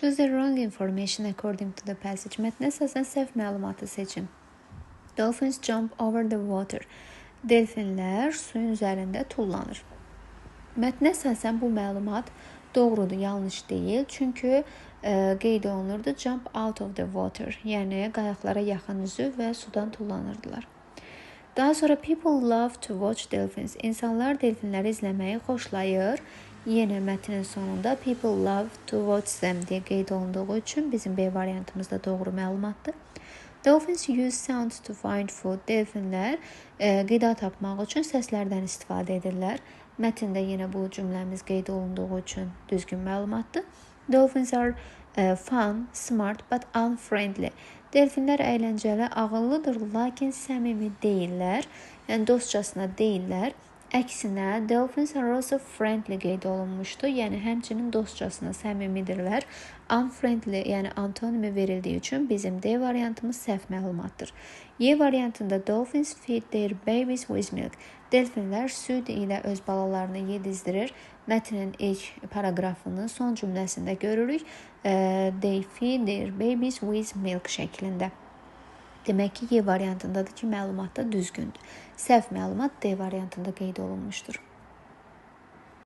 Choose the wrong information according to the passage. Mətnə əsasən səhv məlumatı seçin. Dolphins jump over the water. Delfinlər suyun üzərində tullanır. Mətnə əsasən bu məlumat doğrudur, yanlış deyil. Çünki qeyd olunurdu jump out of the water. Yəni qayıqlara yaxın üzüb və sudan tullanırdılar. Daha sonra people love to watch dolphins. İnsanlar delfinləri izləməyi xoşlayır. Yenə mətnin sonunda people love to watch them deyə qeyd olunduğu üçün bizim B variantımızda doğru məlumatdır. Dolphins use sound to find food. Delfinlər qida tapmaq üçün səslərdən istifadə edirlər. Mətndə yenə bu cümləmiz qeyd olunduğu üçün düzgün məlumatdır. Dolphins are fun, smart but unfriendly. Delfinlər əyləncəli, ağıllıdır, lakin səmimi deyillər. Yəni dostcasına deyillər. Əksinə, dolphins are also friendly qeyd olunmuşdu. Yəni həmçinin dostcasına səmimidirlər. Unfriendly, yəni antonimi verildiyi üçün bizim D variantımız səhv məlumatdır. Y variantında dolphins feed their babies with milk. Delfinlər süd ilə öz balalarını yedizdirir. Mətnin ilk paragrafının son cümləsində görürük. They feed their babies with milk şəklində. Demək ki, Y variantındadır ki, məlumat da düzgündür. Səhv məlumat D variantında qeyd olunmuşdur.